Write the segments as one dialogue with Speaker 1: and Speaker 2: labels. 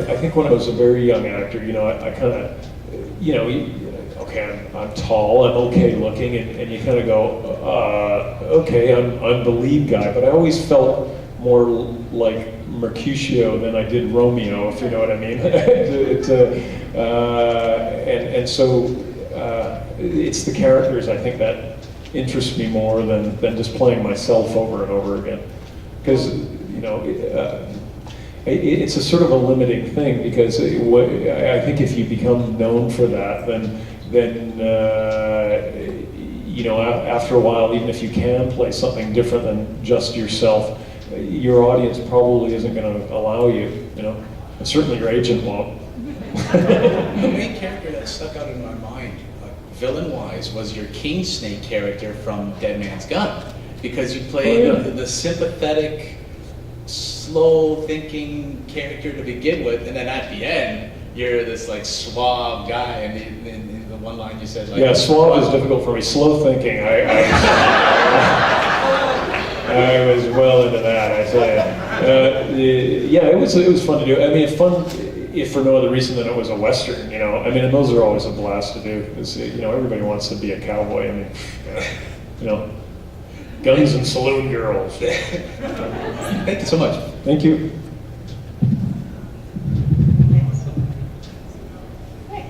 Speaker 1: I think when I was a very young actor, I kind of, okay, I'm tall, I'm okay looking, and you kind of go, okay, I'm the lead guy, but I always felt more like Mercutio than I did Romeo, if you know what I mean. And so it's the characters, I think, that interest me more than just playing myself over and over again. Because, it's a sort of a limiting thing, because I think if you become known for that, then after a while, even if you can play something different than just yourself, your audience probably isn't going to allow you, and certainly your agent won't.
Speaker 2: The main character that stuck out in my mind, villain-wise, was your King Snake character from Dead Man's Gun, because you played the sympathetic, slow-thinking character to begin with, and then at the end, you're this like suave guy, and in the one line you said, like,
Speaker 1: yeah, suave is difficult for me. Slow thinking, I was well into that, I tell you. Yeah, it was fun to do. I mean, fun if for no other reason than it was a Western, I mean, and those are always a blast to do. Because, everybody wants to be a cowboy. I mean, guns and saloon girls.
Speaker 2: Thank you so much.
Speaker 1: Thank you.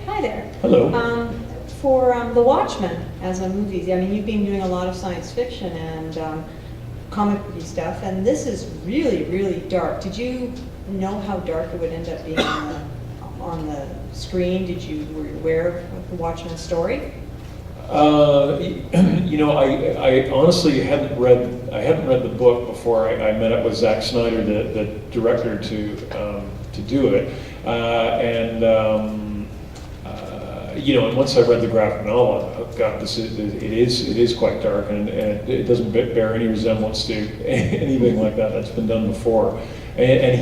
Speaker 3: Hi there.
Speaker 1: Hello.
Speaker 3: For The Watchmen as a movie, I mean, you've been doing a lot of science fiction and comic book stuff, and this is really, really dark. Did you know how dark it would end up being on the screen? Were you aware of the Watchmen story?
Speaker 1: I honestly hadn't read the book before I met up with Zack Snyder, the director, to do it, and once I read the graphic novel, oh God, it is quite dark, and it doesn't bear any resemblance to anything like that's been done before. And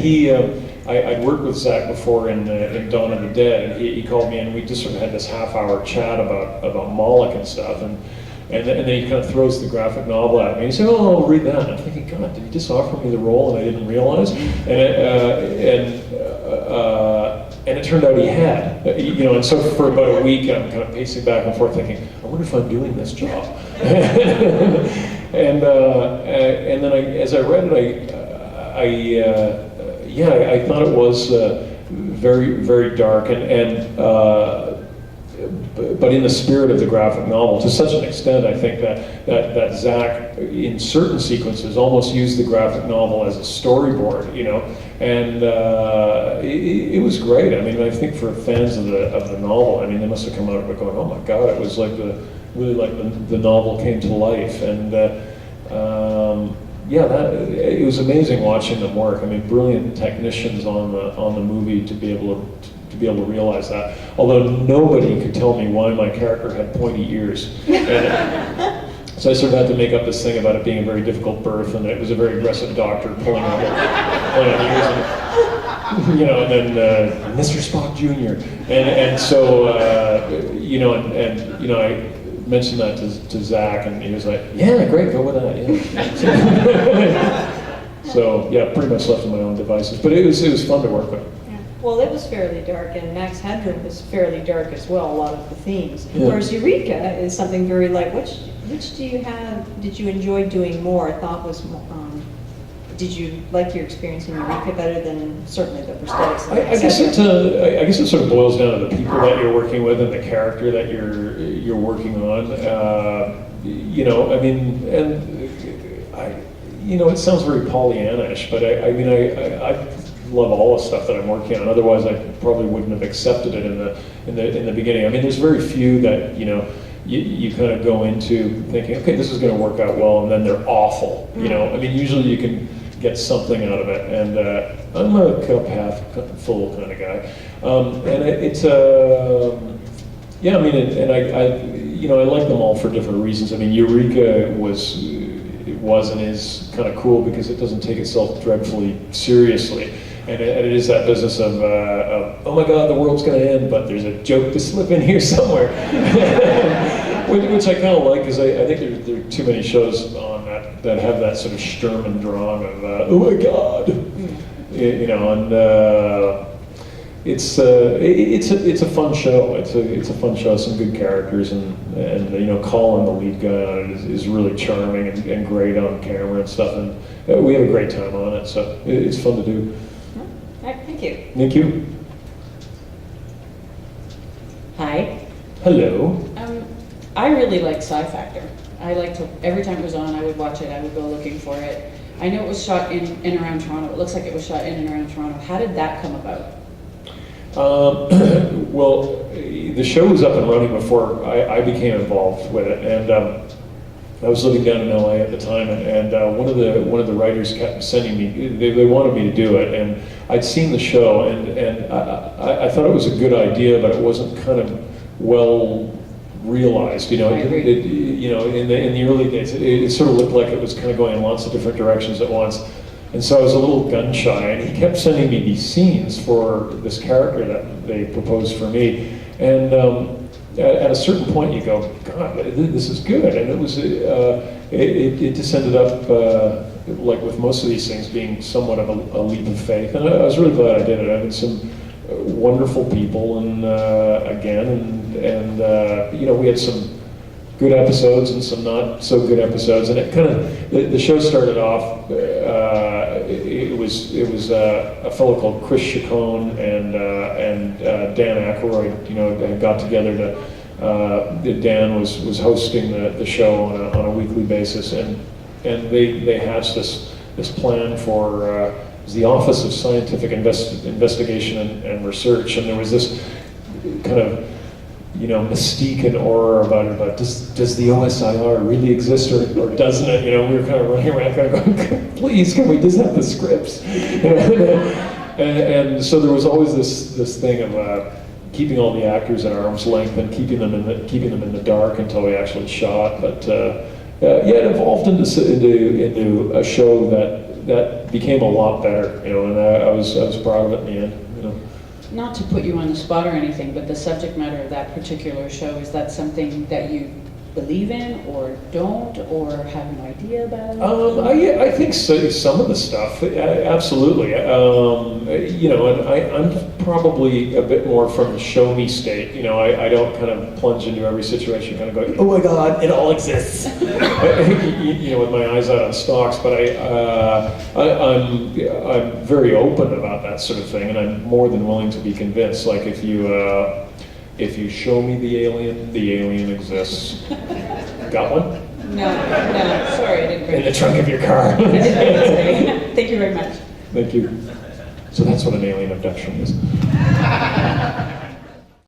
Speaker 1: I'd worked with Zach before in Dawn of the Dead, and he called me, and we just sort of had this half-hour chat about Moloch and stuff, and then he kind of throws the graphic novel at me. He said, "Oh, I'll read that." And I'm thinking, God, did he just offer me the role and I didn't realize? And it turned out he had, and so for about a week I'm kind of pacing back and forth thinking, I wonder if I'm doing this job. and then as I read it, I thought it was very, very dark, but in the spirit of the graphic novel, to such an extent, I think that Zach, in certain sequences, almost used the graphic novel as a storyboard, and it was great. I mean, I think for fans of the novel, I mean, they must have come out of it going, "Oh my God!" It was like the novel came to life, and it was amazing watching them work. I mean, brilliant technicians on the movie to be able to realize that. Although nobody could tell me why my character had pointy ears. So I sort of had to make up this thing about it being a very difficult birth, and it was a very aggressive doctor pulling on ears, and then Mr. Spock Jr. And so I mentioned that to Zach, and he was like, "Yeah, great, go with that." Yeah. So yeah, pretty much left to my own devices, but it was fun to work with.
Speaker 3: Well, it was fairly dark, and Max Headroom was fairly dark as well, a lot of the themes.
Speaker 1: Yeah.
Speaker 3: Whereas Eureka is something very light. Which did you enjoy doing more? I thought was, did you like your experience in Eureka better than certainly the prosthetics?
Speaker 1: I guess it sort of boils down to the people that you're working with and the character that you're working on. I mean, and it sounds very Pollyanna-ish, but I love all the stuff that I'm working on. Otherwise, I probably wouldn't have accepted it in the beginning. I mean, there's very few that you kind of go into thinking, okay, this is going to work out well, and then they're awful. I mean, usually you can get something out of it, and I'm a cup half full kind of guy, and I mean, and I like them all for different reasons. I mean, Eureka was and is kind of cool because it doesn't take itself dreadfully seriously. And it is that business of oh my God, the world's going to end, but there's a joke to slip in here somewhere, which I kind of like, because I think there are too many shows on that have that sort of Sturm und Drang of oh my God, it's a fun show. It's a fun show. Some good characters, and you know, Colin, the lead guy on it, is really charming and great on camera and stuff. And we have a great time on it. So it's fun to do.
Speaker 3: All right, thank you.
Speaker 1: Thank you.
Speaker 4: Hi.
Speaker 1: Hello.
Speaker 4: I really like Sci Factor. I like to, every time it was on, I would watch it, I would go looking for it. I know it was shot in and around Toronto. It looks like it was shot in and around Toronto. How did that come about?
Speaker 1: Well, the show was up and running before I became involved with it, and I was living down in LA at the time, and one of the writers kept sending me. They wanted me to do it, and I'd seen the show, and I thought it was a good idea, but it wasn't kind of well realized. You know,
Speaker 4: I agree.
Speaker 1: you know, in the early days, it sort of looked like it was kind of going in lots of different directions at once. And so I was a little gun shy, and he kept sending me these scenes for this character that they proposed for me. And at a certain point, you go, God, this is good. And it was, it just ended up, like with most of these things, being somewhat of a leap of faith. And I was really glad I did it. I had some wonderful people, and you know, we had some good episodes and some not so good episodes, and it kind of the show started off. It was a fellow called Chris Chacon and Dan Aykroyd. You know, had got together to. Dan was hosting the show on a weekly basis, and they hatched this plan for. It was the Office of Scientific Investigation and Research, and there was this kind of, you know, mystique and aura about it. About does the OSIR really exist or doesn't it? You know, we were kind of running around kind of going, please, can we just have the scripts? and so there was always this thing of keeping all the actors at arm's length and keeping them in the dark until we actually shot. But yeah, it evolved into a show that became a lot better. You know, and I was proud of it in the end. You know.
Speaker 4: Not to put you on the spot or anything, but the subject matter of that particular show, is that something that you believe in or don't, or have an idea about?
Speaker 1: I think so, some of the stuff, absolutely. You know, and I'm probably a bit more from the show me state. You know, I don't kind of plunge into every situation kind of going, oh my God, it all exists. You know, with my eyes out on stocks, but I'm very open about that sort of thing, and I'm more than willing to be convinced. Like if you show me the alien exists. Got one?
Speaker 4: No, sorry, I didn't bring
Speaker 1: In the trunk of your car.
Speaker 4: I didn't bring it. Thank you very much.
Speaker 1: Thank you. So that's what an alien abduction is.